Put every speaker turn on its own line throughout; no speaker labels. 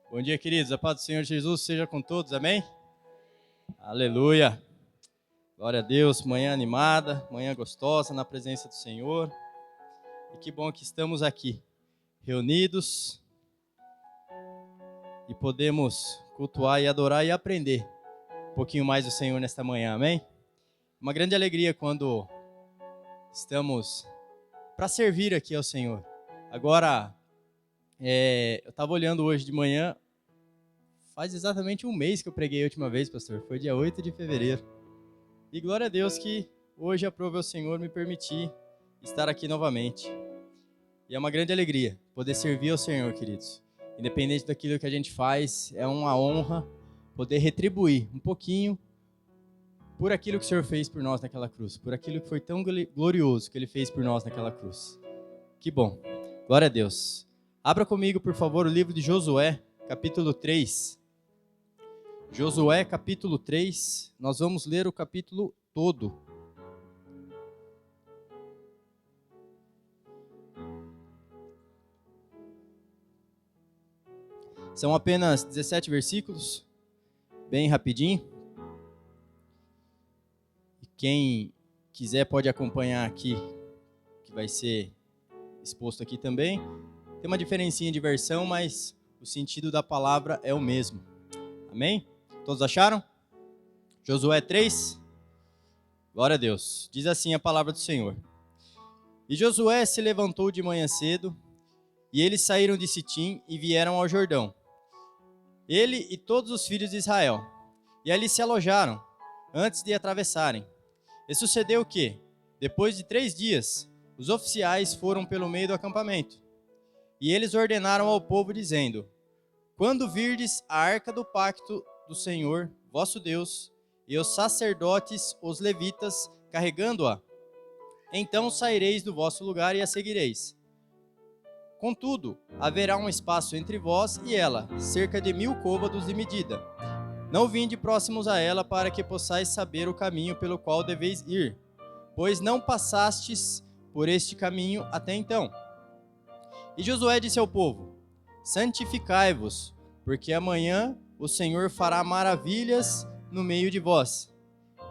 Bom dia, queridos. A paz do Senhor Jesus seja com todos, amém? Aleluia. Glória a Deus. Manhã animada, manhã gostosa na presença do Senhor. E que bom que estamos aqui, reunidos, e podemos cultuar e adorar e aprender um pouquinho mais do Senhor nesta manhã, amém? Uma grande alegria quando estamos para servir aqui ao Senhor. Agora, eu estava olhando hoje de manhã. Faz exatamente um mês que eu preguei a última vez, pastor. Foi dia 8 de fevereiro. E glória a Deus que hoje aprove ao Senhor me permitir estar aqui novamente. E é uma grande alegria poder servir ao Senhor, queridos. Independente daquilo que a gente faz, é uma honra poder retribuir um pouquinho por aquilo que o Senhor fez por nós naquela cruz. Por aquilo que foi tão glorioso que Ele fez por nós naquela cruz. Que bom. Glória a Deus. Abra comigo, por favor, o livro de Josué, capítulo 3. Josué, capítulo 3, nós vamos ler o capítulo todo. São apenas 17 versículos, bem rapidinho. E quem quiser pode acompanhar aqui, que vai ser exposto aqui também. Tem uma diferencinha de versão, mas o sentido da palavra é o mesmo. Amém? Todos acharam? Josué 3. Glória a Deus. Diz assim a palavra do Senhor. E Josué se levantou de manhã cedo, e eles saíram de Sitim e vieram ao Jordão, ele e todos os filhos de Israel, e ali se alojaram, antes de atravessarem. E sucedeu que, depois de 3 dias, os oficiais foram pelo meio do acampamento, e eles ordenaram ao povo, dizendo: quando virdes a arca do pacto do Senhor, vosso Deus, e os sacerdotes, os levitas, carregando-a, então saireis do vosso lugar e a seguireis. Contudo, haverá um espaço entre vós e ela, cerca de 1000 côvados de medida. Não vinde próximos a ela, para que possais saber o caminho pelo qual deveis ir, pois não passastes por este caminho até então. E Josué disse ao povo: santificai-vos, porque amanhã o Senhor fará maravilhas no meio de vós.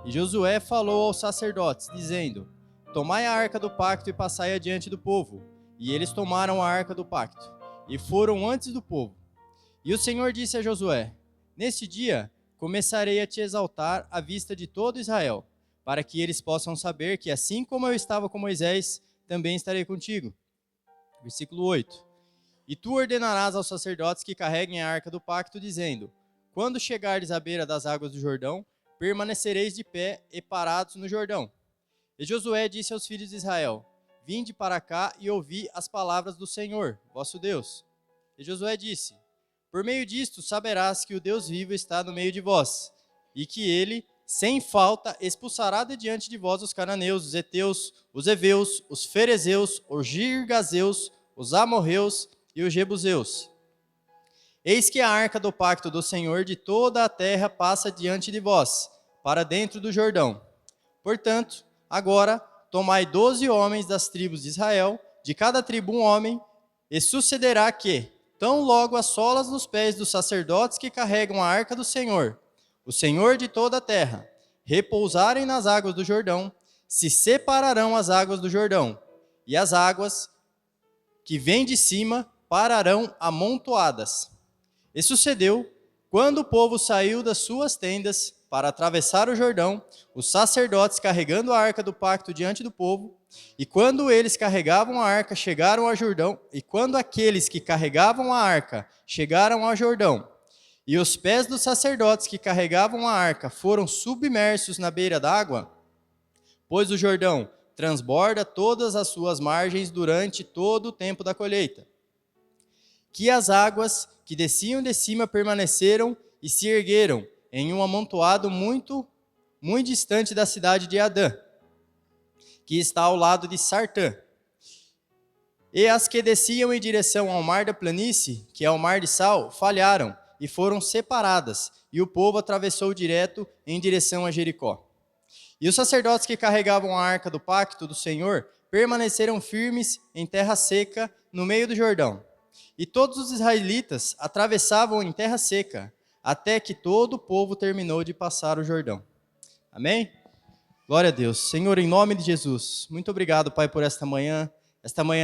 E Josué falou aos sacerdotes, dizendo: tomai a arca do pacto e passai adiante do povo. E eles tomaram a arca do pacto, e foram antes do povo. E o Senhor disse a Josué: neste dia começarei a te exaltar à vista de todo Israel, para que eles possam saber que assim como eu estava com Moisés, também estarei contigo. Versículo 8. E tu ordenarás aos sacerdotes que carreguem a arca do pacto, dizendo: quando chegardes à beira das águas do Jordão, permanecereis de pé e parados no Jordão. E Josué disse aos filhos de Israel: vinde para cá e ouvi as palavras do Senhor, vosso Deus. E Josué disse: por meio disto saberás que o Deus vivo está no meio de vós, e que ele, sem falta, expulsará de diante de vós os cananeus, os heteus, os heveus, os ferezeus, os girgazeus, os amorreus e os jebuseus. Eis que a arca do pacto do Senhor de toda a terra passa diante de vós, para dentro do Jordão. Portanto, agora tomai 12 homens das tribos de Israel, de cada tribo um homem, e sucederá que, tão logo as solas dos pés dos sacerdotes que carregam a arca do Senhor, o Senhor de toda a terra, repousarem nas águas do Jordão, se separarão as águas do Jordão, e as águas que vêm de cima pararão amontoadas. E sucedeu, quando o povo saiu das suas tendas para atravessar o Jordão, os sacerdotes carregando a arca do pacto diante do povo, e quando eles carregavam a arca, chegaram a Jordão, e quando aqueles que carregavam a arca chegaram a Jordão, e os pés dos sacerdotes que carregavam a arca foram submersos na beira d'água, pois o Jordão transborda todas as suas margens durante todo o tempo da colheita, que as águas que desciam de cima permaneceram e se ergueram em um amontoado muito distante da cidade de Adã, que está ao lado de Sartã. E as que desciam em direção ao mar da planície, que é o mar de Sal, falharam e foram separadas, e o povo atravessou direto em direção a Jericó. E os sacerdotes que carregavam a arca do pacto do Senhor permaneceram firmes em terra seca no meio do Jordão. E todos os israelitas atravessavam em terra seca, até que todo o povo terminou de passar o Jordão. Amém? Glória a Deus. Senhor, em nome de Jesus, muito obrigado, Pai, por esta manhã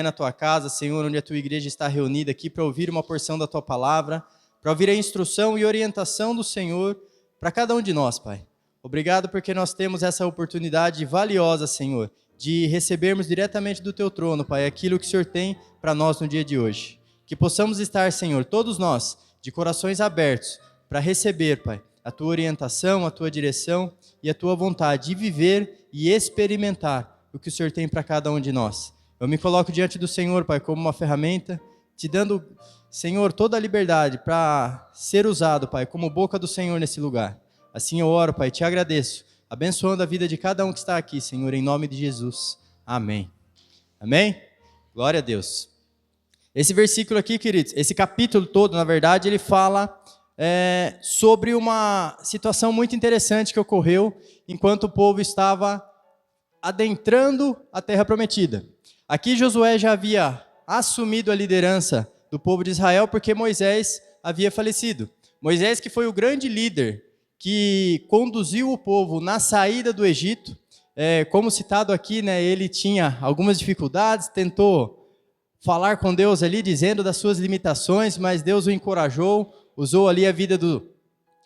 na tua casa, Senhor, onde a tua igreja está reunida aqui para ouvir uma porção da tua palavra, para ouvir a instrução e orientação do Senhor para cada um de nós, Pai. Obrigado porque nós temos essa oportunidade valiosa, Senhor, de recebermos diretamente do teu trono, Pai, aquilo que o Senhor tem para nós no dia de hoje. Que possamos estar, Senhor, todos nós, de corações abertos, para receber, Pai, a tua orientação, a tua direção e a tua vontade de viver e experimentar o que o Senhor tem para cada um de nós. Eu me coloco diante do Senhor, Pai, como uma ferramenta, te dando, Senhor, toda a liberdade para ser usado, Pai, como boca do Senhor nesse lugar. Assim eu oro, Pai, te agradeço, abençoando a vida de cada um que está aqui, Senhor, em nome de Jesus. Amém. Amém? Glória a Deus. Esse versículo aqui, queridos, esse capítulo todo, na verdade, ele fala sobre uma situação muito interessante que ocorreu enquanto o povo estava adentrando a terra prometida. Aqui Josué já havia assumido a liderança do povo de Israel porque Moisés havia falecido. Moisés, que foi o grande líder que conduziu o povo na saída do Egito, como citado aqui, né, ele tinha algumas dificuldades, tentou falar com Deus ali, dizendo das suas limitações, mas Deus o encorajou, usou ali a vida do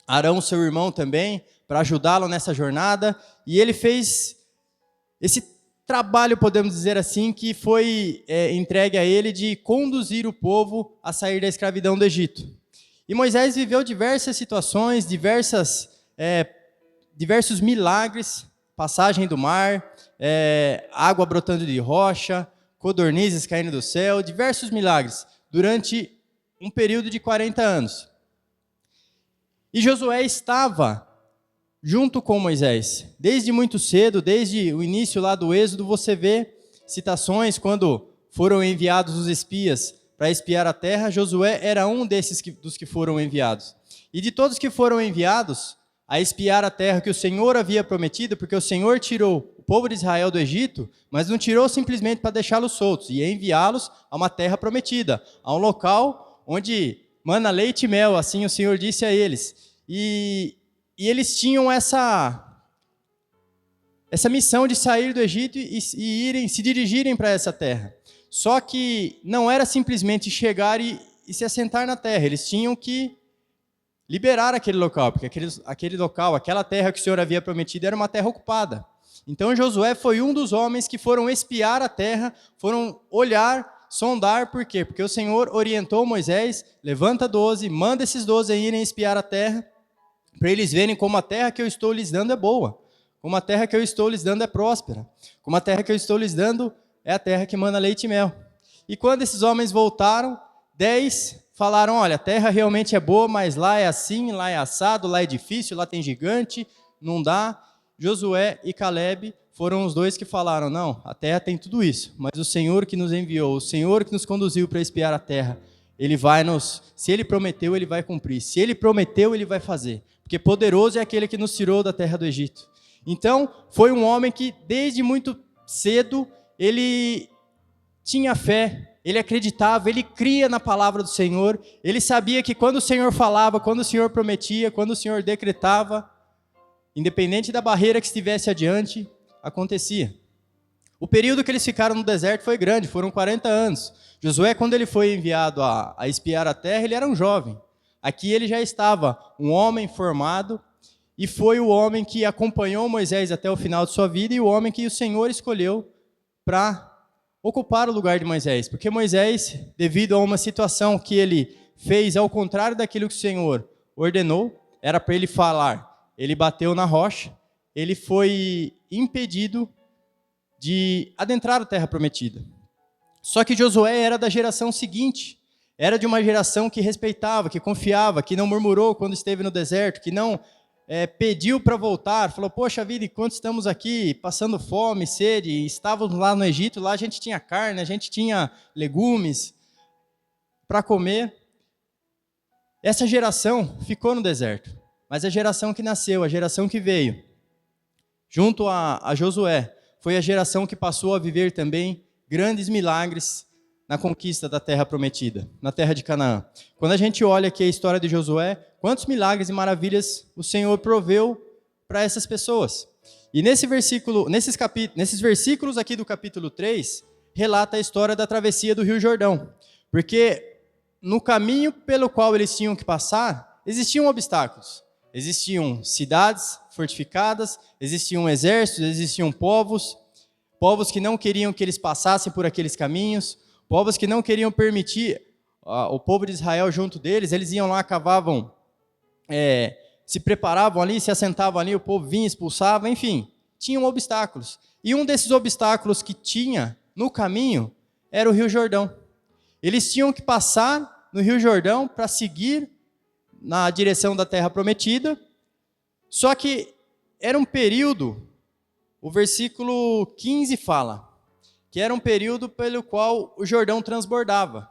Arão, seu irmão também, para ajudá-lo nessa jornada, e ele fez esse trabalho, podemos dizer assim, que foi entregue a ele de conduzir o povo a sair da escravidão do Egito. E Moisés viveu diversas situações, diversos milagres, passagem do mar, água brotando de rocha, codornizes caindo do céu, diversos milagres, durante um período de 40 anos. E Josué estava junto com Moisés. Desde muito cedo, desde o início lá do Êxodo, você vê citações quando foram enviados os espias para espiar a terra. Josué era um dos que foram enviados. E de todos que foram enviados a espiar a terra que o Senhor havia prometido, porque o Senhor tirou o povo de Israel do Egito, mas não tirou simplesmente para deixá-los soltos, e enviá-los a uma terra prometida, a um local onde mana leite e mel, assim o Senhor disse a eles. E eles tinham essa missão de sair do Egito e se dirigirem para essa terra. Só que não era simplesmente chegar e se assentar na terra, eles tinham que liberar aquele local, porque aquele local, aquela terra que o Senhor havia prometido era uma terra ocupada. Então Josué foi um dos homens que foram espiar a terra, foram olhar, sondar, por quê? Porque o Senhor orientou Moisés, levanta 12, manda esses 12 irem espiar a terra, para eles verem como a terra que eu estou lhes dando é boa, como a terra que eu estou lhes dando é próspera, como a terra que eu estou lhes dando é a terra que mana leite e mel. E quando esses homens voltaram, 10 falaram, olha, a terra realmente é boa, mas lá é assim, lá é assado, lá é difícil, lá tem gigante, não dá. Josué e Calebe foram os dois que falaram, não, a terra tem tudo isso, mas o Senhor que nos enviou, o Senhor que nos conduziu para espiar a terra, se Ele prometeu, Ele vai cumprir. Se Ele prometeu, Ele vai fazer. Porque poderoso é aquele que nos tirou da terra do Egito. Então, foi um homem que, desde muito cedo, ele tinha fé, ele acreditava, ele cria na palavra do Senhor, ele sabia que quando o Senhor falava, quando o Senhor prometia, quando o Senhor decretava, independente da barreira que estivesse adiante, acontecia. O período que eles ficaram no deserto foi grande, foram 40 anos. Josué, quando ele foi enviado a espiar a terra, ele era um jovem. Aqui ele já estava um homem formado e foi o homem que acompanhou Moisés até o final de sua vida e o homem que o Senhor escolheu para ocupar o lugar de Moisés. Porque Moisés, devido a uma situação que ele fez ao contrário daquilo que o Senhor ordenou, era para ele falar, ele bateu na rocha, ele foi impedido de adentrar a terra prometida. Só que Josué era da geração seguinte, era de uma geração que respeitava, que confiava, que não murmurou quando esteve no deserto, que não pediu para voltar, falou, poxa vida, enquanto estamos aqui passando fome, sede, estávamos lá no Egito, lá a gente tinha carne, a gente tinha legumes para comer. Essa geração ficou no deserto, mas a geração que nasceu, a geração que veio, junto a Josué, foi a geração que passou a viver também grandes milagres na conquista da terra prometida, na terra de Canaã. Quando a gente olha aqui a história de Josué, quantos milagres e maravilhas o Senhor proveu para essas pessoas. E nesses versículos aqui do capítulo 3, relata a história da travessia do Rio Jordão. Porque no caminho pelo qual eles tinham que passar, existiam obstáculos. Existiam cidades fortificadas, existiam exércitos, existiam povos que não queriam que eles passassem por aqueles caminhos, povos que não queriam permitir o povo de Israel junto deles. Eles iam lá, cavavam, se preparavam ali, se assentavam ali, o povo vinha, expulsava, enfim, tinham obstáculos. E um desses obstáculos que tinha no caminho era o Rio Jordão. Eles tinham que passar no Rio Jordão para seguir na direção da terra prometida, só que era um período, o versículo 15 fala, que era um período pelo qual o Jordão transbordava.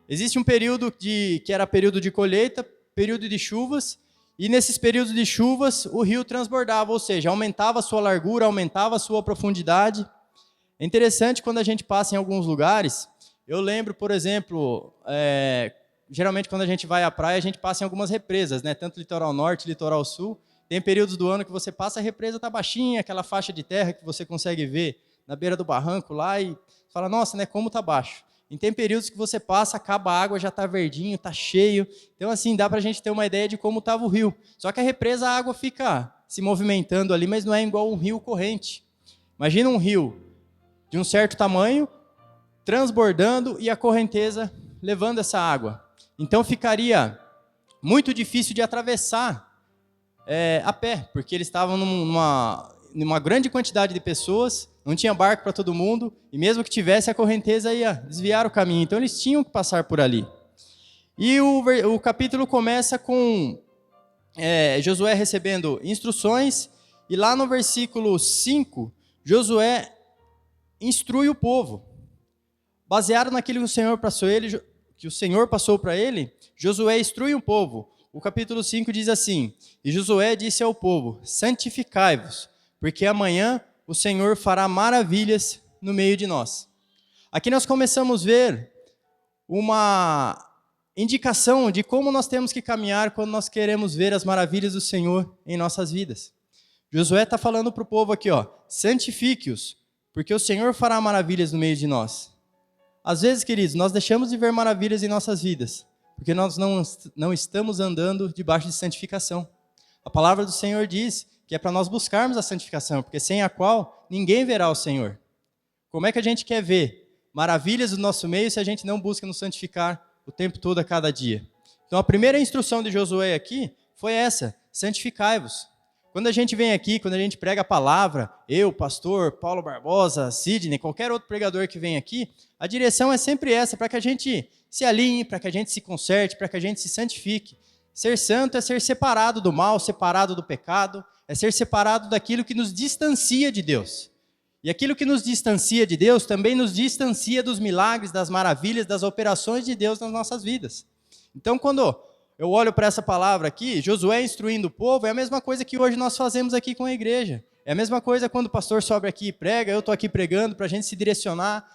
Existe um período que era período de colheita, período de chuvas, e nesses períodos de chuvas o rio transbordava, ou seja, aumentava a sua largura, aumentava a sua profundidade. É interessante quando a gente passa em alguns lugares, eu lembro, por exemplo, geralmente quando a gente vai à praia, a gente passa em algumas represas, né? Tanto litoral norte, litoral sul. Tem períodos do ano que você passa, a represa está baixinha, aquela faixa de terra que você consegue ver na beira do barranco lá e fala, nossa, né, como está baixo. E tem períodos que você passa, acaba a água, já está verdinho, está cheio. Então, assim, dá para a gente ter uma ideia de como estava o rio. Só que a represa, a água fica se movimentando ali, mas não é igual um rio corrente. Imagina um rio de um certo tamanho, transbordando e a correnteza levando essa água. Então, ficaria muito difícil de atravessar a pé, porque eles estavam numa grande quantidade de pessoas, não tinha barco para todo mundo, e mesmo que tivesse, a correnteza ia desviar o caminho. Então, eles tinham que passar por ali. E o capítulo começa com Josué recebendo instruções, e lá no versículo 5, Josué instrui o povo. Baseado naquilo que o Senhor passou para ele, Josué instrui o povo. O capítulo 5 diz assim, e Josué disse ao povo, santificai-vos, porque amanhã o Senhor fará maravilhas no meio de nós. Aqui nós começamos a ver uma indicação de como nós temos que caminhar quando nós queremos ver as maravilhas do Senhor em nossas vidas. Josué está falando para o povo aqui, santifique-os, porque o Senhor fará maravilhas no meio de nós. Às vezes, queridos, nós deixamos de ver maravilhas em nossas vidas, porque nós não estamos andando debaixo de santificação. A palavra do Senhor diz que é para nós buscarmos a santificação, porque sem a qual ninguém verá o Senhor. Como é que a gente quer ver maravilhas do nosso meio se a gente não busca nos santificar o tempo todo, a cada dia? Então a primeira instrução de Josué aqui foi essa, santificai-vos. Quando a gente vem aqui, quando a gente prega a palavra, eu, pastor, Paulo Barbosa, Sidney, qualquer outro pregador que vem aqui, a direção é sempre essa, para que a gente se alinhe, para que a gente se conserte, para que a gente se santifique. Ser santo é ser separado do mal, separado do pecado, é ser separado daquilo que nos distancia de Deus. E aquilo que nos distancia de Deus também nos distancia dos milagres, das maravilhas, das operações de Deus nas nossas vidas. Então, quando eu olho para essa palavra aqui, Josué instruindo o povo, é a mesma coisa que hoje nós fazemos aqui com a igreja. É a mesma coisa quando o pastor sobe aqui e prega, eu estou aqui pregando para a gente se direcionar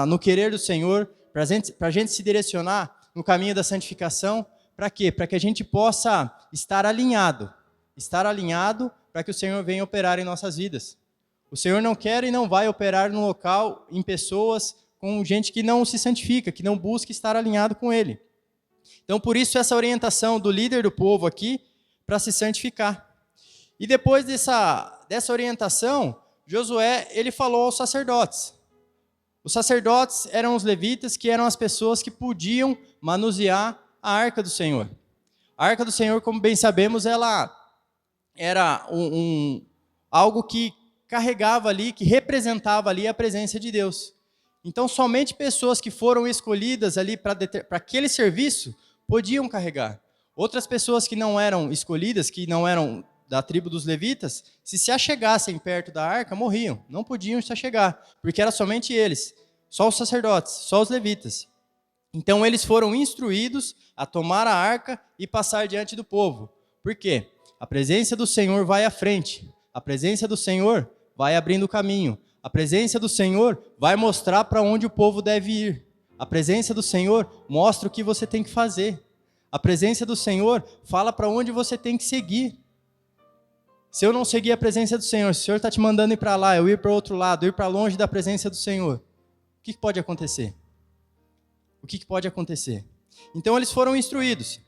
no querer do Senhor, para a gente se direcionar no caminho da santificação. Para quê? Para que a gente possa estar alinhado para que o Senhor venha operar em nossas vidas. O Senhor não quer e não vai operar no local, em pessoas, com gente que não se santifica, que não busca estar alinhado com Ele. Então, por isso, essa orientação do líder do povo aqui, para se santificar. E depois dessa orientação, Josué, ele falou aos sacerdotes. Os sacerdotes eram os levitas, que eram as pessoas que podiam manusear a arca do Senhor. A arca do Senhor, como bem sabemos, ela era algo que carregava ali, que representava ali a presença de Deus. Então, somente pessoas que foram escolhidas ali para aquele serviço podiam carregar. Outras pessoas que não eram escolhidas, que não eram da tribo dos levitas, se achegassem perto da arca, morriam. Não podiam se achegar, porque era somente eles, só os sacerdotes, só os levitas. Então, eles foram instruídos a tomar a arca e passar diante do povo. Por quê? A presença do Senhor vai à frente. A presença do Senhor vai abrindo o caminho. A presença do Senhor vai mostrar para onde o povo deve ir. A presença do Senhor mostra o que você tem que fazer. A presença do Senhor fala para onde você tem que seguir. Se eu não seguir a presença do Senhor, se o Senhor está te mandando ir para lá, eu ir para o outro lado, eu ir para longe da presença do Senhor, o que pode acontecer? O que pode acontecer? Então eles foram instruídos.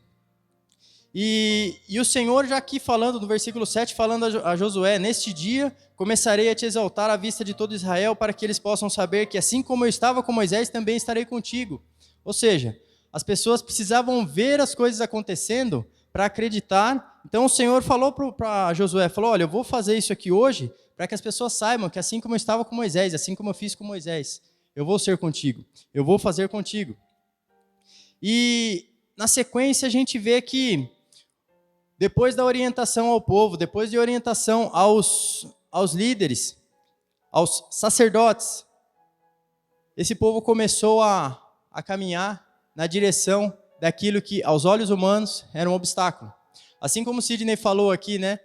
E o Senhor já aqui falando, no versículo 7, falando a Josué, neste dia começarei a te exaltar à vista de todo Israel, para que eles possam saber que assim como eu estava com Moisés, também estarei contigo. Ou seja, as pessoas precisavam ver as coisas acontecendo para acreditar. Então o Senhor falou para Josué, falou, olha, eu vou fazer isso aqui hoje, para que as pessoas saibam que assim como eu estava com Moisés, assim como eu fiz com Moisés, eu vou ser contigo, eu vou fazer contigo. E na sequência a gente vê que depois da orientação ao povo, depois de orientação aos líderes, aos sacerdotes, esse povo começou a caminhar na direção daquilo que aos olhos humanos era um obstáculo. Assim como o Sidney falou aqui, né?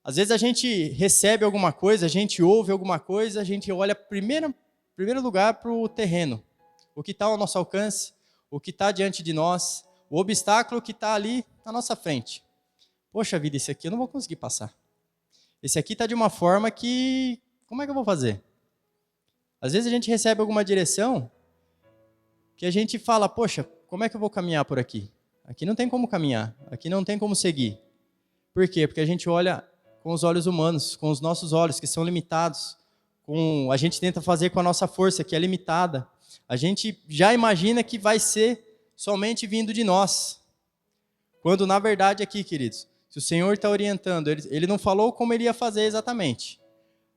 Às vezes a gente recebe alguma coisa, a gente ouve alguma coisa, a gente olha primeiro lugar para o terreno, o que está ao nosso alcance, o que está diante de nós, o obstáculo que está ali na nossa frente. Poxa vida, esse aqui eu não vou conseguir passar. Esse aqui está de uma forma que... Como é que eu vou fazer? Às vezes a gente recebe alguma direção que a gente fala, poxa, como é que eu vou caminhar por aqui? Aqui não tem como caminhar, aqui não tem como seguir. Por quê? Porque a gente olha com os olhos humanos, com os nossos olhos que são limitados. A gente tenta fazer com a nossa força, que é limitada. A gente já imagina que vai ser somente vindo de nós. Quando na verdade aqui, queridos, se o Senhor está orientando, ele não falou como ele ia fazer exatamente,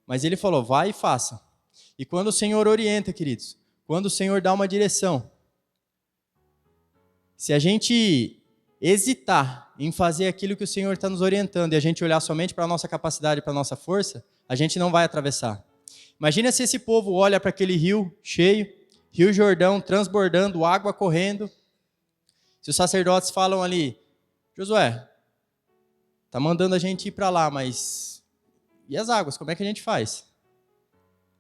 mas ele falou, vai e faça. E quando o Senhor orienta, queridos, quando o Senhor dá uma direção, se a gente hesitar em fazer aquilo que o Senhor está nos orientando e a gente olhar somente para a nossa capacidade, para a nossa força, a gente não vai atravessar. Imagina se esse povo olha para aquele rio cheio, Rio Jordão transbordando, água correndo. Se os sacerdotes falam ali, Josué, tá mandando a gente ir para lá, mas e as águas, como é que a gente faz?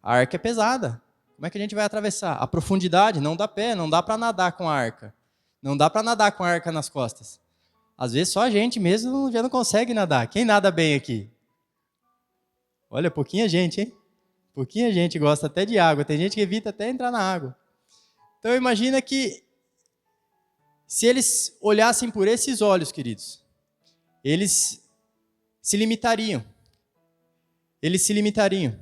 A arca é pesada, como é que a gente vai atravessar? A profundidade, não dá pé, não dá para nadar com a arca. Não dá para nadar com a arca nas costas. Às vezes só a gente mesmo já não consegue nadar. Quem nada bem aqui? Olha, pouquinha gente, hein? Pouquinha gente gosta até de água. Tem gente que evita até entrar na água. Então imagina que se eles olhassem por esses olhos, queridos, eles se limitariam. Eles se limitariam.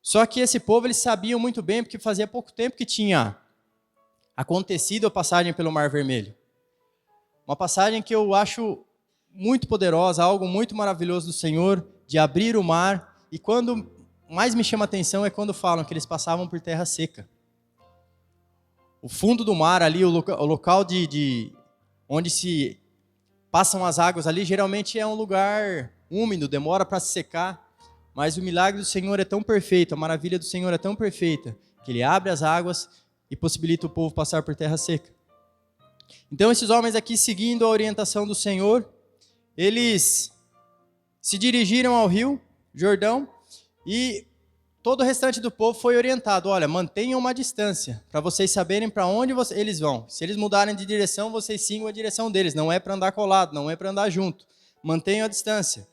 Só que esse povo, eles sabiam muito bem, porque fazia pouco tempo que tinha acontecido a passagem pelo Mar Vermelho. Uma passagem que eu acho muito poderosa, algo muito maravilhoso do Senhor, de abrir o mar. E quando mais me chama a atenção é quando falam que eles passavam por terra seca. O fundo do mar ali, o local onde se passam as águas ali, geralmente é um lugar úmido, demora para se secar. Mas o milagre do Senhor é tão perfeito, a maravilha do Senhor é tão perfeita, que Ele abre as águas e possibilita o povo passar por terra seca. Então esses homens aqui, seguindo a orientação do Senhor, eles se dirigiram ao rio Jordão e todo o restante do povo foi orientado, olha, mantenham uma distância, para vocês saberem para onde eles vão. Se eles mudarem de direção, vocês sigam a direção deles, não é para andar colado, não é para andar junto, mantenham a distância.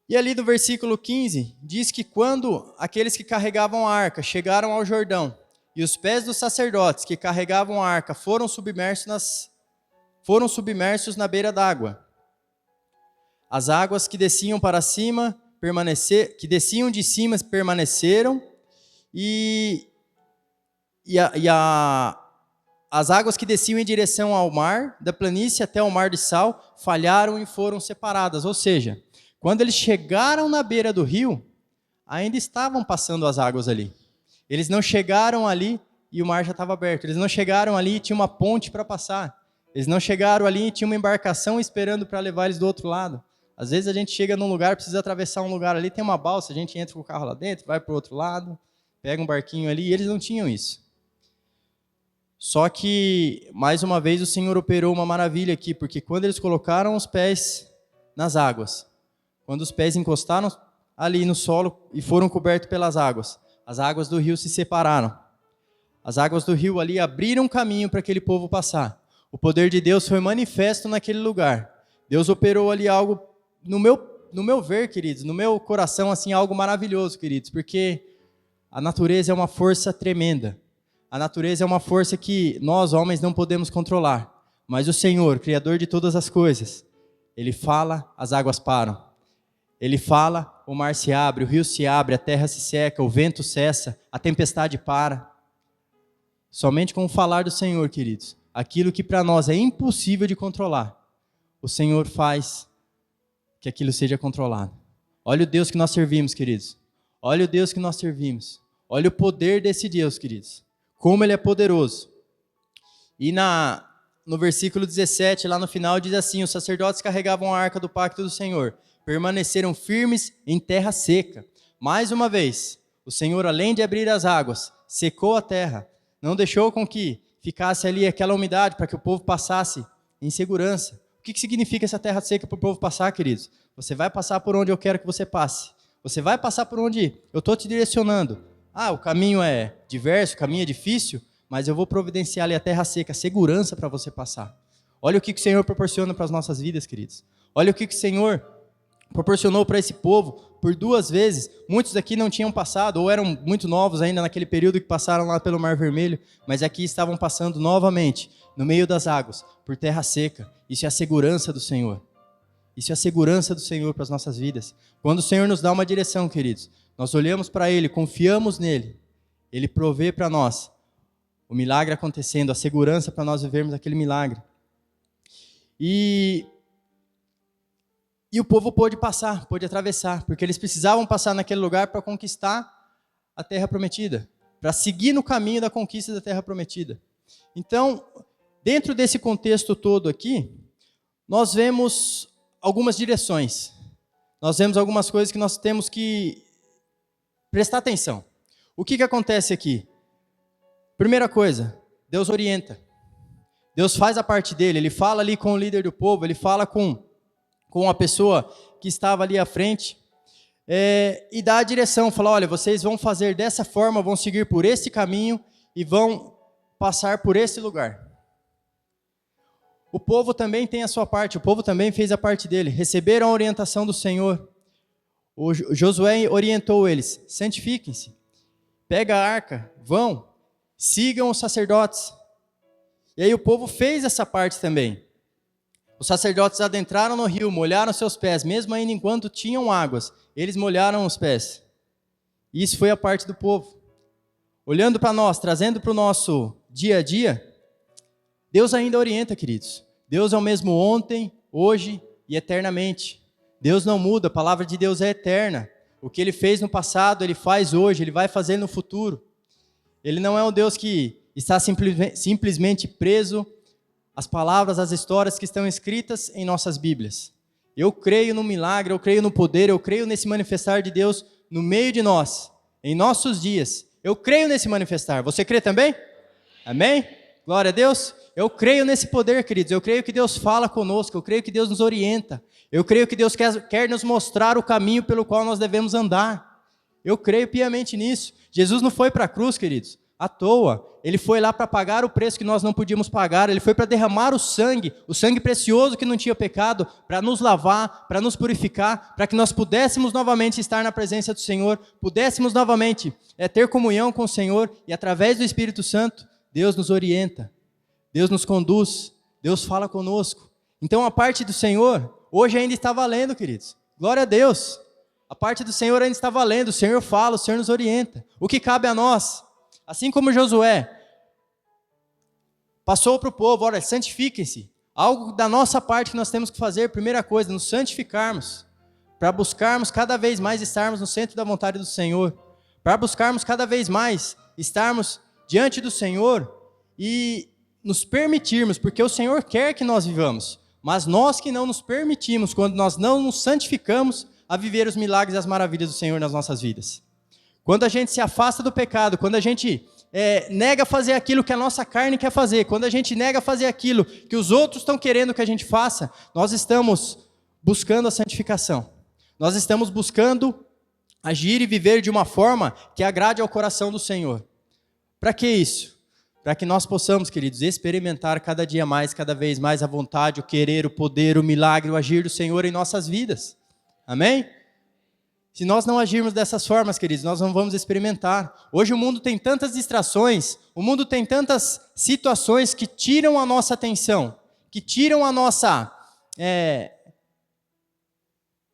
E ali do versículo 15, diz que quando aqueles que carregavam a arca chegaram ao Jordão, e os pés dos sacerdotes que carregavam a arca foram submersos na beira d'água. As águas que desciam para cima, que desciam de cima permaneceram, as águas que desciam em direção ao mar, da planície até o mar de sal, falharam e foram separadas. Ou seja, quando eles chegaram na beira do rio, ainda estavam passando as águas ali. Eles não chegaram ali e o mar já estava aberto. Eles não chegaram ali e tinha uma ponte para passar. Eles não chegaram ali e tinha uma embarcação esperando para levar eles do outro lado. Às vezes a gente chega num lugar, precisa atravessar um lugar ali, tem uma balsa, a gente entra com o carro lá dentro, vai para o outro lado, pega um barquinho ali, e eles não tinham isso. Só que, mais uma vez, o Senhor operou uma maravilha aqui, porque quando eles colocaram os pés nas águas, quando os pés encostaram ali no solo e foram cobertos pelas águas, as águas do rio se separaram. As águas do rio ali abriram caminho para aquele povo passar. O poder de Deus foi manifesto naquele lugar. Deus operou ali algo, no meu ver, queridos, no meu coração, assim, algo maravilhoso, queridos, porque a natureza é uma força tremenda. A natureza é uma força que nós, homens, não podemos controlar. Mas o Senhor, Criador de todas as coisas, Ele fala, as águas param. Ele fala, o mar se abre, o rio se abre, a terra se seca, o vento cessa, a tempestade para. Somente com o falar do Senhor, queridos, aquilo que para nós é impossível de controlar, o Senhor faz que aquilo seja controlado. Olha o Deus que nós servimos, queridos. Olha o Deus que nós servimos. Olha o poder desse Deus, queridos. Como Ele é poderoso. E no versículo 17, lá no final, diz assim: os sacerdotes carregavam a arca do pacto do Senhor, permaneceram firmes em terra seca. Mais uma vez, o Senhor, além de abrir as águas, secou a terra, não deixou com que ficasse ali aquela umidade para que o povo passasse em segurança. O que significa essa terra seca para o povo passar, queridos? Você vai passar por onde eu quero que você passe. Você vai passar por onde eu estou te direcionando. O caminho é diverso, o caminho é difícil, mas eu vou providenciar ali a terra seca, segurança para você passar. Olha o que o Senhor proporciona para as nossas vidas, queridos. Olha o que o Senhor proporcionou para esse povo por 2 vezes. Muitos daqui não tinham passado, ou eram muito novos ainda naquele período que passaram lá pelo Mar Vermelho, mas aqui estavam passando novamente, no meio das águas, por terra seca. Isso é a segurança do Senhor. Isso é a segurança do Senhor para as nossas vidas. Quando o Senhor nos dá uma direção, queridos, nós olhamos para Ele, confiamos nele, Ele provê para nós o milagre acontecendo, a segurança para nós vivermos aquele milagre. E o povo pôde passar, pôde atravessar, porque eles precisavam passar naquele lugar para conquistar a terra prometida, para seguir no caminho da conquista da terra prometida. Então, dentro desse contexto todo aqui, nós vemos algumas direções. Nós vemos algumas coisas que nós temos que prestar atenção. O que acontece aqui? Primeira coisa, Deus orienta. Deus faz a parte dele, Ele fala ali com o líder do povo, Ele fala com a pessoa que estava ali à frente, e dá a direção, fala: olha, vocês vão fazer dessa forma, vão seguir por esse caminho e vão passar por esse lugar. O povo também tem a sua parte, o povo também fez a parte dele, receberam a orientação do Senhor. O Josué orientou eles: santifiquem-se, pega a arca, vão, sigam os sacerdotes. E aí o povo fez essa parte também. Os sacerdotes adentraram no rio, molharam seus pés, mesmo ainda enquanto tinham águas, eles molharam os pés. Isso foi a parte do povo. Olhando para nós, trazendo para o nosso dia a dia, Deus ainda orienta, queridos. Deus é o mesmo ontem, hoje e eternamente. Deus não muda, a palavra de Deus é eterna. O que Ele fez no passado, Ele faz hoje, Ele vai fazer no futuro. Ele não é um Deus que está simplesmente preso às palavras, às histórias que estão escritas em nossas Bíblias. Eu creio no milagre, eu creio no poder, eu creio nesse manifestar de Deus no meio de nós, em nossos dias. Eu creio nesse manifestar. Você crê também? Amém? Glória a Deus. Eu creio nesse poder, queridos. Eu creio que Deus fala conosco. Eu creio que Deus nos orienta. Eu creio que Deus quer nos mostrar o caminho pelo qual nós devemos andar. Eu creio piamente nisso. Jesus não foi para a cruz, queridos, à toa. Ele foi lá para pagar o preço que nós não podíamos pagar. Ele foi para derramar o sangue precioso que não tinha pecado, para nos lavar, para nos purificar, para que nós pudéssemos novamente estar na presença do Senhor, pudéssemos novamente ter comunhão com o Senhor, e através do Espírito Santo, Deus nos orienta, Deus nos conduz, Deus fala conosco. Então a parte do Senhor hoje ainda está valendo, queridos. Glória a Deus. A parte do Senhor ainda está valendo. O Senhor fala, o Senhor nos orienta. O que cabe a nós? Assim como Josué passou para o povo: olha, santifiquem-se. Algo da nossa parte que nós temos que fazer, primeira coisa, nos santificarmos, para buscarmos cada vez mais estarmos no centro da vontade do Senhor, para buscarmos cada vez mais estarmos diante do Senhor e nos permitirmos, porque o Senhor quer que nós vivamos, mas nós que não nos permitimos, quando nós não nos santificamos, a viver os milagres e as maravilhas do Senhor nas nossas vidas. Quando a gente se afasta do pecado, quando a gente nega fazer aquilo que a nossa carne quer fazer, quando a gente nega fazer aquilo que os outros estão querendo que a gente faça, nós estamos buscando a santificação. Nós estamos buscando agir e viver de uma forma que agrade ao coração do Senhor. Para que isso? para que nós possamos, queridos, experimentar cada dia mais, cada vez mais a vontade, o querer, o poder, o milagre, o agir do Senhor em nossas vidas. Amém? Se nós não agirmos dessas formas, queridos, nós não vamos experimentar. Hoje o mundo tem tantas distrações, o mundo tem tantas situações que tiram a nossa atenção, que tiram a nossa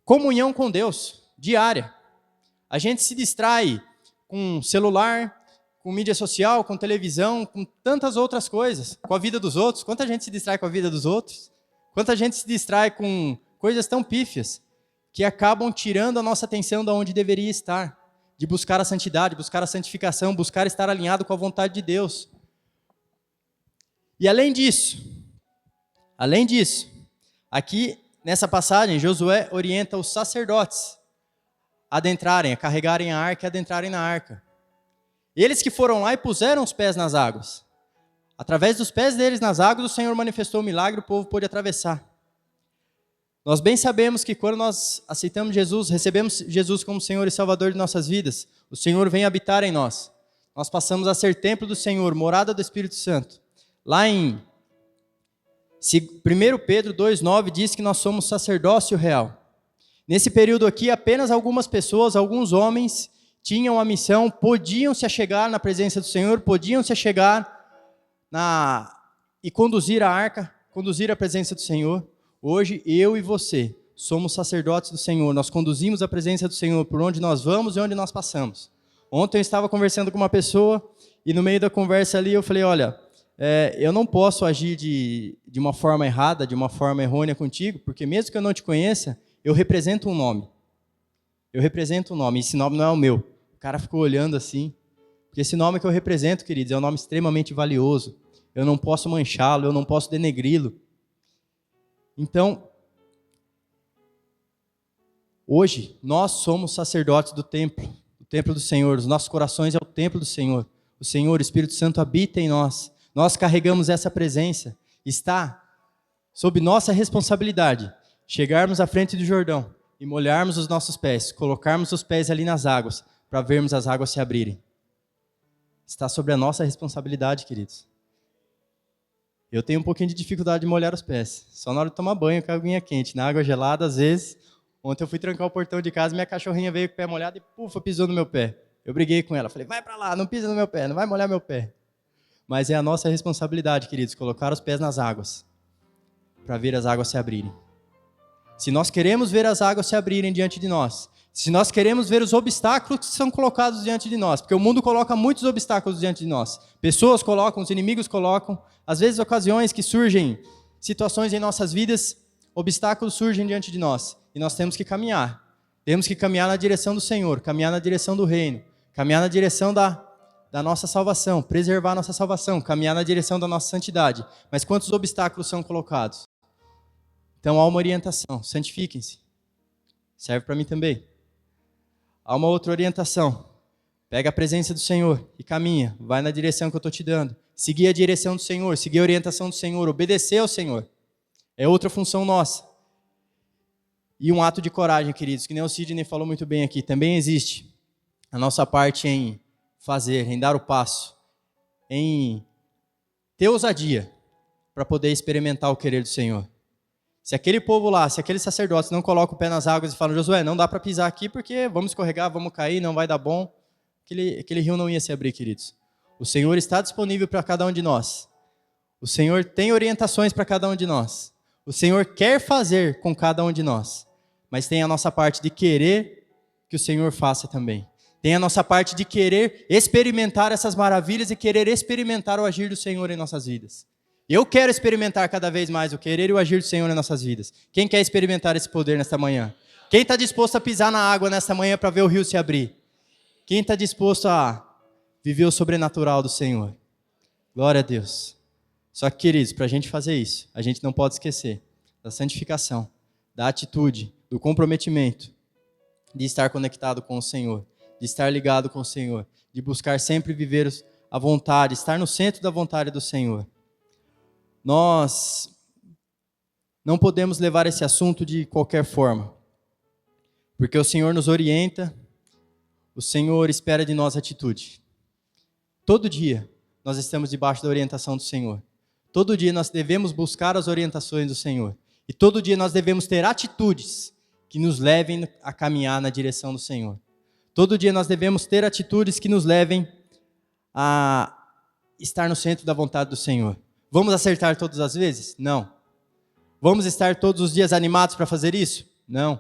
comunhão com Deus, diária. A gente se distrai com celular, com mídia social, com televisão, com tantas outras coisas, com a vida dos outros. Quanta gente se distrai com a vida dos outros? Quanta gente se distrai com coisas tão pífias que acabam tirando a nossa atenção de onde deveria estar, de buscar a santidade, buscar a santificação, buscar estar alinhado com a vontade de Deus. E além disso, aqui nessa passagem, Josué orienta os sacerdotes a adentrarem, a carregarem a arca e adentrarem na arca. Eles que foram lá e puseram os pés nas águas. Através dos pés deles nas águas, o Senhor manifestou o milagre, o povo pôde atravessar. Nós bem sabemos que quando nós aceitamos Jesus, recebemos Jesus como Senhor e Salvador de nossas vidas, o Senhor vem habitar em nós. Nós passamos a ser templo do Senhor, morada do Espírito Santo. Lá em 1 Pedro 2,9 diz que nós somos sacerdócio real. Nesse período aqui, apenas algumas pessoas, alguns homens, tinham a missão, podiam se achegar na presença do Senhor, podiam se achegar e conduzir a arca, conduzir a presença do Senhor. Hoje, eu e você somos sacerdotes do Senhor, nós conduzimos a presença do Senhor por onde nós vamos e onde nós passamos. Ontem eu estava conversando com uma pessoa e no meio da conversa ali eu falei, olha, eu não posso agir de uma forma errada, de uma forma errônea contigo, porque mesmo que eu não te conheça, eu represento um nome. Eu represento um nome, e esse nome não é o meu. O cara ficou olhando assim, porque esse nome que eu represento, queridos, é um nome extremamente valioso. Eu não posso manchá-lo, eu não posso denegri-lo. Então, hoje, nós somos sacerdotes do templo do Senhor. Os nossos corações é o templo do Senhor. O Senhor, o Espírito Santo, habita em nós. Nós carregamos essa presença. Está sob nossa responsabilidade chegarmos à frente do Jordão e molharmos os nossos pés, colocarmos os pés ali nas águas, para vermos as águas se abrirem. Está sobre a nossa responsabilidade, queridos. Eu tenho um pouquinho de dificuldade de molhar os pés. Só na hora de tomar banho com a aguinha quente. Na água gelada, às vezes, ontem eu fui trancar o portão de casa, minha cachorrinha veio com o pé molhado e pisou no meu pé. Eu briguei com ela, falei, vai para lá, não pisa no meu pé, não vai molhar meu pé. Mas é a nossa responsabilidade, queridos, colocar os pés nas águas, para ver as águas se abrirem. Se nós queremos ver as águas se abrirem diante de nós, se nós queremos ver os obstáculos que são colocados diante de nós, porque o mundo coloca muitos obstáculos diante de nós. Pessoas colocam, os inimigos colocam, às vezes ocasiões que surgem, situações em nossas vidas, obstáculos surgem diante de nós. E nós temos que caminhar. Temos que caminhar na direção do Senhor, caminhar na direção do reino, caminhar na direção da nossa salvação, preservar a nossa salvação, caminhar na direção da nossa santidade. Mas quantos obstáculos são colocados? Então há uma orientação, santifiquem-se. Serve para mim também. Há uma outra orientação. Pega a presença do Senhor e caminha. Vai na direção que eu estou te dando. Seguir a direção do Senhor, seguir a orientação do Senhor, obedecer ao Senhor. É outra função nossa. E um ato de coragem, queridos, que nem o Sidney falou muito bem aqui, também existe a nossa parte em fazer, em dar o passo, em ter ousadia para poder experimentar o querer do Senhor. Se aquele povo lá, se aqueles sacerdotes não colocam o pé nas águas e falam, Josué, não dá para pisar aqui porque vamos escorregar, vamos cair, não vai dar bom, aquele rio não ia se abrir, queridos. O Senhor está disponível para cada um de nós. O Senhor tem orientações para cada um de nós. O Senhor quer fazer com cada um de nós. Mas tem a nossa parte de querer que o Senhor faça também. Tem a nossa parte de querer experimentar essas maravilhas e querer experimentar o agir do Senhor em nossas vidas. Eu quero experimentar cada vez mais o querer e o agir do Senhor em nossas vidas. Quem quer experimentar esse poder nesta manhã? Quem está disposto a pisar na água nesta manhã para ver o rio se abrir? Quem está disposto a viver o sobrenatural do Senhor? Glória a Deus. Só que, queridos, para a gente fazer isso, a gente não pode esquecer da santificação, da atitude, do comprometimento, de estar conectado com o Senhor, de estar ligado com o Senhor, de buscar sempre viver a vontade, estar no centro da vontade do Senhor. Nós não podemos levar esse assunto de qualquer forma, porque o Senhor nos orienta, o Senhor espera de nós atitude. Todo dia nós estamos debaixo da orientação do Senhor. Todo dia nós devemos buscar as orientações do Senhor. E todo dia nós devemos ter atitudes que nos levem a caminhar na direção do Senhor. Todo dia nós devemos ter atitudes que nos levem a estar no centro da vontade do Senhor. Vamos acertar todas as vezes? Não. Vamos estar todos os dias animados para fazer isso? Não.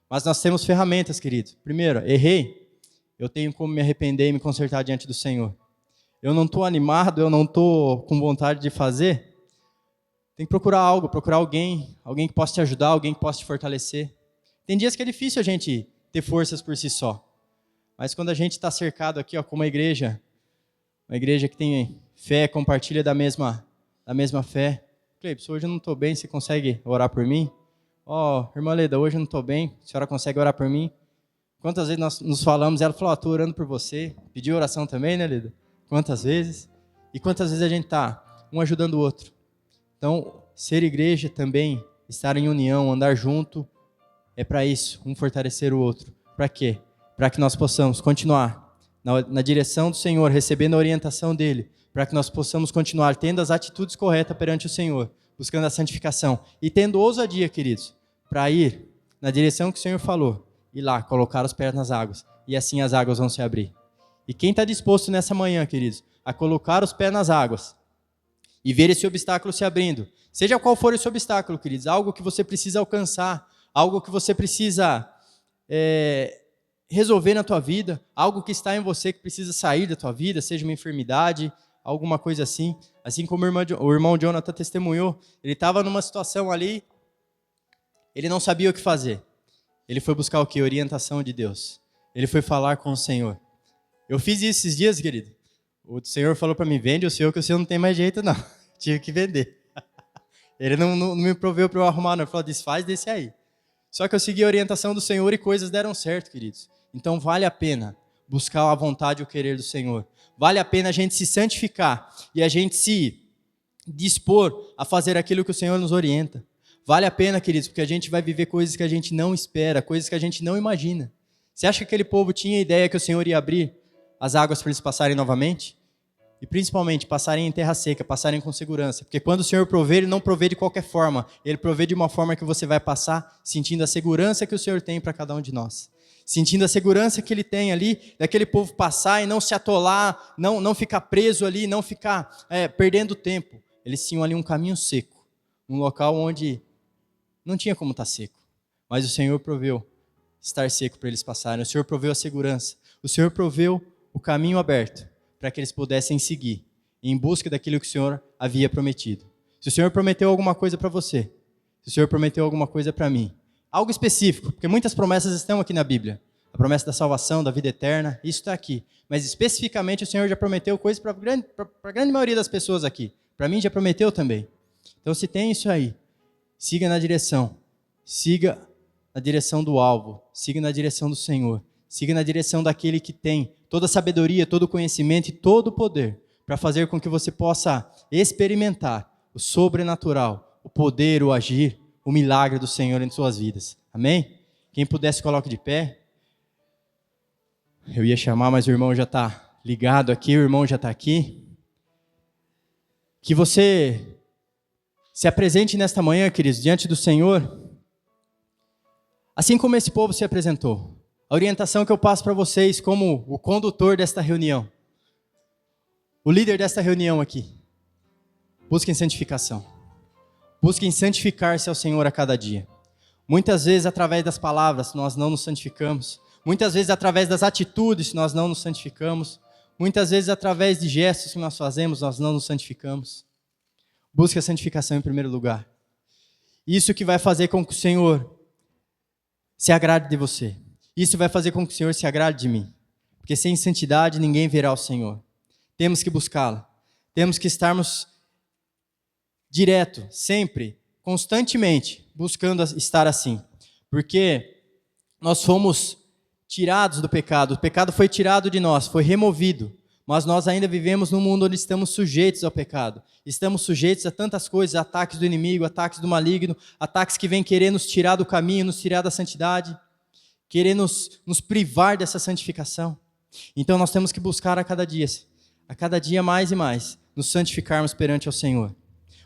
Mas nós temos ferramentas, queridos. Primeiro, errei, eu tenho como me arrepender e me consertar diante do Senhor. Eu não estou animado, eu não estou com vontade de fazer. Tem que procurar algo, procurar alguém que possa te ajudar, alguém que possa te fortalecer. Tem dias que é difícil a gente ter forças por si só. Mas quando a gente está cercado aqui, com uma igreja que tem fé, compartilha da mesma fé. Cleibson, hoje eu não estou bem, você consegue orar por mim? Irmã Leda, hoje eu não estou bem, a senhora consegue orar por mim? Quantas vezes nós nos falamos, ela falou, estou orando por você. Pediu oração também, né, Leda? Quantas vezes? E quantas vezes a gente está um ajudando o outro? Então, ser igreja também, estar em união, andar junto, é para isso, um fortalecer o outro. Para quê? Para que nós possamos continuar na direção do Senhor, recebendo a orientação dEle, para que nós possamos continuar tendo as atitudes corretas perante o Senhor, buscando a santificação e tendo ousadia, queridos, para ir na direção que o Senhor falou, ir lá, colocar os pés nas águas, e assim as águas vão se abrir. E quem está disposto nessa manhã, queridos, a colocar os pés nas águas, e ver esse obstáculo se abrindo. Seja qual for esse obstáculo, queridos, algo que você precisa alcançar, algo que você precisa resolver na tua vida, algo que está em você que precisa sair da tua vida, seja uma enfermidade, alguma coisa assim. Assim como o irmão Jonathan testemunhou, ele estava numa situação ali, ele não sabia o que fazer. Ele foi buscar o quê? Orientação de Deus. Ele foi falar com o Senhor. Eu fiz isso esses dias, querido. O Senhor falou para mim, vende o seu, que o seu não tem mais jeito, não. Tive que vender. Ele não me proveu para eu arrumar, não. Ele falou, desfaz desse aí. Só que eu segui a orientação do Senhor e coisas deram certo, queridos. Então vale a pena buscar a vontade e o querer do Senhor. Vale a pena a gente se santificar e a gente se dispor a fazer aquilo que o Senhor nos orienta. Vale a pena, queridos, porque a gente vai viver coisas que a gente não espera, coisas que a gente não imagina. Você acha que aquele povo tinha ideia que o Senhor ia abrir as águas para eles passarem novamente? E principalmente, passarem em terra seca, passarem com segurança. Porque quando o Senhor provê, Ele não provê de qualquer forma. Ele provê de uma forma que você vai passar sentindo a segurança que o Senhor tem para cada um de nós. Sentindo a segurança que Ele tem ali, daquele povo passar e não se atolar, não ficar preso ali, não ficar perdendo tempo. Eles tinham ali um caminho seco. Um local onde não tinha como estar seco. Mas o Senhor proveu estar seco para eles passarem. O Senhor proveu a segurança. O Senhor proveu o caminho aberto para que eles pudessem seguir em busca daquilo que o Senhor havia prometido. Se o Senhor prometeu alguma coisa para você, se o Senhor prometeu alguma coisa para mim, algo específico, porque muitas promessas estão aqui na Bíblia. A promessa da salvação, da vida eterna, isso está aqui. Mas especificamente o Senhor já prometeu coisas para a grande maioria das pessoas aqui. Para mim já prometeu também. Então se tem isso aí, siga na direção do alvo, siga na direção do Senhor, siga na direção daquele que tem toda a sabedoria, todo o conhecimento e todo o poder para fazer com que você possa experimentar o sobrenatural, o poder, o agir, o milagre do Senhor em suas vidas. Amém? Quem pudesse, coloque de pé. Eu ia chamar, mas o irmão já está ligado aqui, o irmão já está aqui. Que você se apresente nesta manhã, queridos, diante do Senhor, assim como esse povo se apresentou. A orientação que eu passo para vocês como o condutor desta reunião, o líder desta reunião aqui, busquem santificação. Busquem santificar-se ao Senhor a cada dia. Muitas vezes através das palavras nós não nos santificamos. Muitas vezes através das atitudes nós não nos santificamos. Muitas vezes através de gestos que nós fazemos nós não nos santificamos. Busque a santificação em primeiro lugar. Isso que vai fazer com que o Senhor se agrade de você. Isso vai fazer com que o Senhor se agrade de mim. Porque sem santidade ninguém verá o Senhor. Temos que buscá-la. Temos que estarmos direto, sempre, constantemente, buscando estar assim. Porque nós fomos tirados do pecado. O pecado foi tirado de nós, foi removido. Mas nós ainda vivemos num mundo onde estamos sujeitos ao pecado. Estamos sujeitos a tantas coisas, ataques do inimigo, ataques do maligno, ataques que vêm querer nos tirar do caminho, nos tirar da santidade, querer nos privar dessa santificação. Então nós temos que buscar a cada dia a cada dia mais e mais, nos santificarmos perante ao Senhor.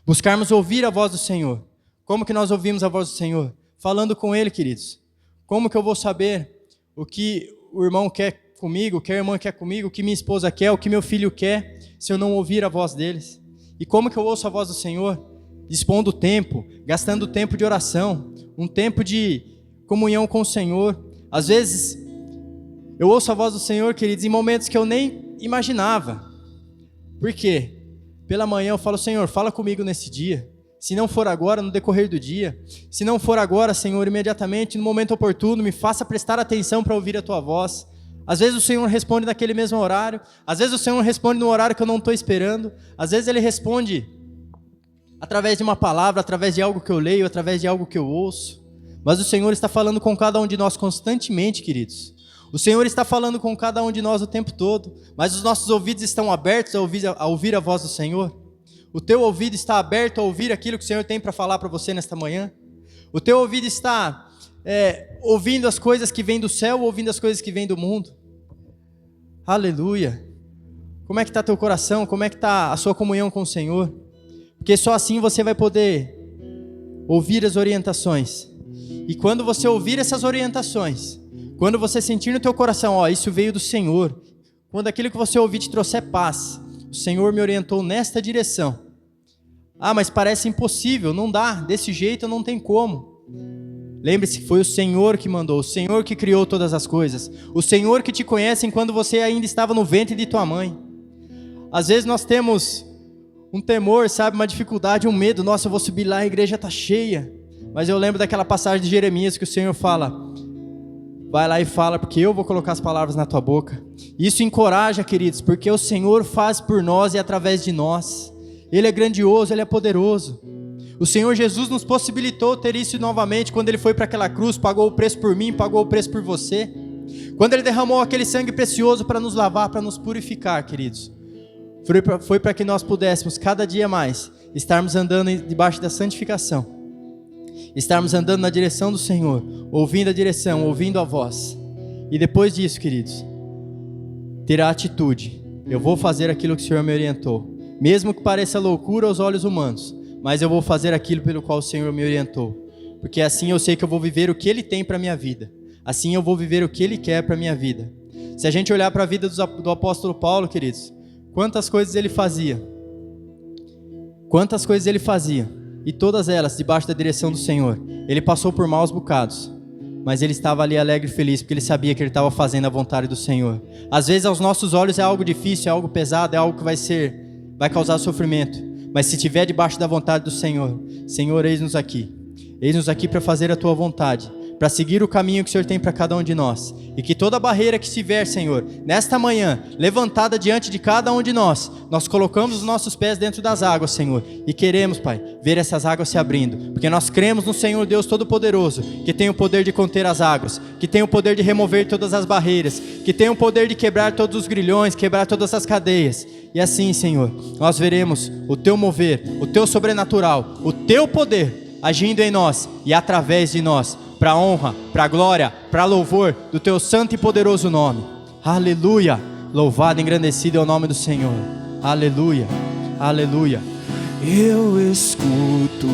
Buscarmos ouvir a voz do Senhor. Como que nós ouvimos a voz do Senhor? Falando com Ele, queridos. Como que eu vou saber o que o irmão quer comigo, o que a irmã quer comigo, o que minha esposa quer, o que meu filho quer, se eu não ouvir a voz deles? E como que eu ouço a voz do Senhor? Dispondo tempo, gastando tempo de oração, um tempo de comunhão com o Senhor. Às vezes, eu ouço a voz do Senhor, queridos, em momentos que eu nem imaginava. Por quê? Pela manhã eu falo, Senhor, fala comigo nesse dia. Se não for agora, no decorrer do dia. Se não for agora, Senhor, imediatamente, no momento oportuno, me faça prestar atenção para ouvir a Tua voz. Às vezes o Senhor responde naquele mesmo horário. Às vezes o Senhor responde no horário que eu não estou esperando. Às vezes Ele responde através de uma palavra, através de algo que eu leio, através de algo que eu ouço. Mas o Senhor está falando com cada um de nós constantemente, queridos. O Senhor está falando com cada um de nós o tempo todo. Mas os nossos ouvidos estão abertos a ouvir a voz do Senhor? O teu ouvido está aberto a ouvir aquilo que o Senhor tem para falar para você nesta manhã? O teu ouvido está ouvindo as coisas que vêm do céu ou ouvindo as coisas que vêm do mundo? Aleluia! Como é que está teu coração? Como é que está a sua comunhão com o Senhor? Porque só assim você vai poder ouvir as orientações. E quando você ouvir essas orientações, quando você sentir no teu coração, isso veio do Senhor, quando aquilo que você ouvir te trouxer paz, o Senhor me orientou nesta direção. Mas parece impossível, não dá, desse jeito não tem como. Lembre-se que foi o Senhor que mandou, o Senhor que criou todas as coisas, o Senhor que te conhece enquanto você ainda estava no ventre de tua mãe. Às vezes nós temos um temor, sabe, uma dificuldade, um medo, nossa, eu vou subir lá, a igreja está cheia. Mas eu lembro daquela passagem de Jeremias que o Senhor fala, vai lá e fala, porque eu vou colocar as palavras na tua boca. Isso encoraja, queridos, porque o Senhor faz por nós e através de nós. Ele é grandioso, Ele é poderoso. O Senhor Jesus nos possibilitou ter isso novamente, quando Ele foi para aquela cruz, pagou o preço por mim, pagou o preço por você. Quando Ele derramou aquele sangue precioso para nos lavar, para nos purificar, queridos. Foi para que nós pudéssemos, cada dia mais, estarmos andando debaixo da santificação. Estarmos andando na direção do Senhor, ouvindo a direção, ouvindo a voz. E depois disso, queridos, ter a atitude. Eu vou fazer aquilo que o Senhor me orientou. Mesmo que pareça loucura aos olhos humanos, mas eu vou fazer aquilo pelo qual o Senhor me orientou. Porque assim eu sei que eu vou viver o que Ele tem para a minha vida. Assim eu vou viver o que Ele quer para a minha vida. Se a gente olhar para a vida do apóstolo Paulo, queridos, quantas coisas ele fazia. Quantas coisas ele fazia. E todas elas debaixo da direção do Senhor. Ele passou por maus bocados, mas ele estava ali alegre e feliz, porque ele sabia que ele estava fazendo a vontade do Senhor. Às vezes aos nossos olhos é algo difícil, é algo pesado, é algo que vai causar sofrimento. Mas se estiver debaixo da vontade do Senhor, Senhor, eis-nos aqui. Eis-nos aqui para fazer a tua vontade, para seguir o caminho que o Senhor tem para cada um de nós. E que toda barreira que estiver, Senhor, nesta manhã, levantada diante de cada um de nós, nós colocamos os nossos pés dentro das águas, Senhor. E queremos, Pai, ver essas águas se abrindo. Porque nós cremos no Senhor Deus Todo-Poderoso, que tem o poder de conter as águas, que tem o poder de remover todas as barreiras, que tem o poder de quebrar todos os grilhões, quebrar todas as cadeias. E assim, Senhor, nós veremos o Teu mover, o Teu sobrenatural, o Teu poder agindo em nós e através de nós, para a honra, para a glória, para a louvor do Teu santo e poderoso nome. Aleluia! Louvado e engrandecido é o nome do Senhor. Aleluia! Aleluia! Eu escuto.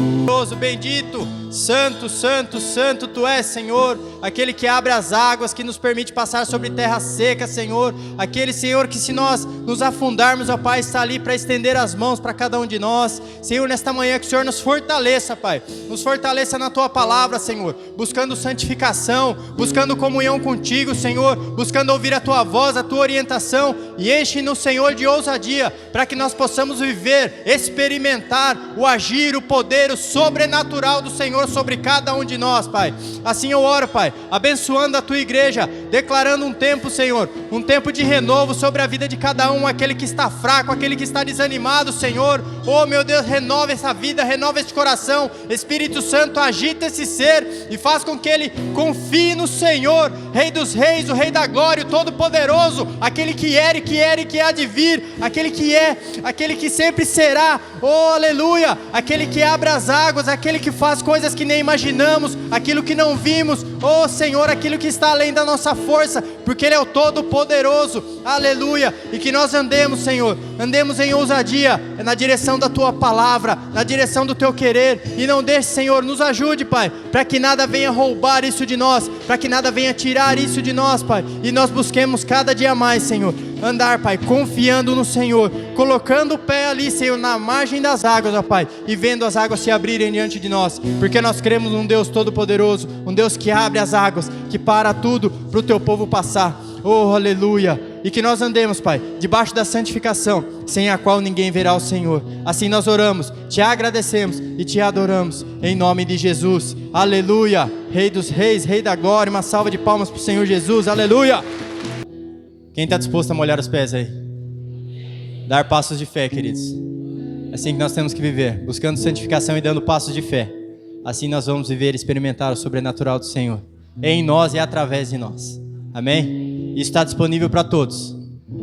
Bendito, santo, santo, santo Tu és, Senhor, aquele que abre as águas, que nos permite passar sobre terra seca, Senhor, aquele, Senhor, que se nós nos afundarmos, ó Pai, está ali para estender as mãos para cada um de nós. Senhor, nesta manhã que o Senhor nos fortaleça, Pai, nos fortaleça na Tua palavra, Senhor, buscando santificação, buscando comunhão contigo, Senhor, buscando ouvir a Tua voz, a Tua orientação, e enche-nos, Senhor, de ousadia, para que nós possamos viver, experimentar o agir, o poder, o sobrenatural do Senhor sobre cada um de nós, Pai. Assim eu oro, Pai, abençoando a Tua igreja, declarando um tempo, Senhor, um tempo de renovo sobre a vida de cada um, aquele que está fraco, aquele que está desanimado, Senhor. Oh, meu Deus, renova essa vida, renova este coração. Espírito Santo, agita esse ser e faz com que ele confie no Senhor, Rei dos reis, o Rei da glória, o Todo-Poderoso, aquele que era e que era e que há de vir, aquele que é, aquele que sempre será. Oh, aleluia, aquele que abre as águas, aquele que faz coisas que nem imaginamos, aquilo que não vimos, oh Senhor, aquilo que está além da nossa força, porque Ele é o Todo-Poderoso, aleluia, e que nós andemos, Senhor, andemos em ousadia, na direção da Tua palavra, na direção do Teu querer, e não deixe, Senhor, nos ajude, Pai, para que nada venha roubar isso de nós, para que nada venha tirar isso de nós, Pai, e nós busquemos cada dia mais, Senhor, andar, Pai, confiando no Senhor, colocando o pé ali, Senhor, na margem das águas, ó Pai, e vendo as águas se abrirem diante de nós, porque nós cremos num Deus Todo-Poderoso, um Deus que abre as águas, que para tudo para o Teu povo passar, oh, aleluia, e que nós andemos, Pai, debaixo da santificação, sem a qual ninguém verá o Senhor. Assim nós oramos, Te agradecemos e Te adoramos, em nome de Jesus, aleluia, Rei dos Reis, Rei da Glória, uma salva de palmas para o Senhor Jesus, aleluia. Quem está disposto a molhar os pés aí? Dar passos de fé, queridos. É assim que nós temos que viver, buscando santificação e dando passos de fé. Assim nós vamos viver e experimentar o sobrenatural do Senhor, em nós e através de nós. Amém? Isso está disponível para todos.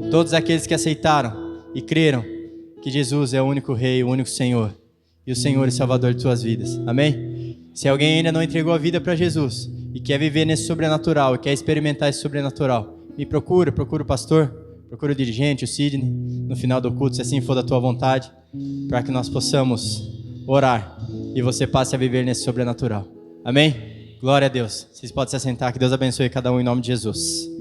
Todos aqueles que aceitaram e creram que Jesus é o único Rei, o único Senhor, e o Senhor e Salvador de suas vidas. Amém? Se alguém ainda não entregou a vida para Jesus e quer viver nesse sobrenatural e quer experimentar esse sobrenatural, me procura o pastor, procura o dirigente, o Sidney, no final do culto, se assim for da tua vontade, para que nós possamos orar e você passe a viver nesse sobrenatural. Amém? Glória a Deus. Vocês podem se assentar, que Deus abençoe cada um em nome de Jesus.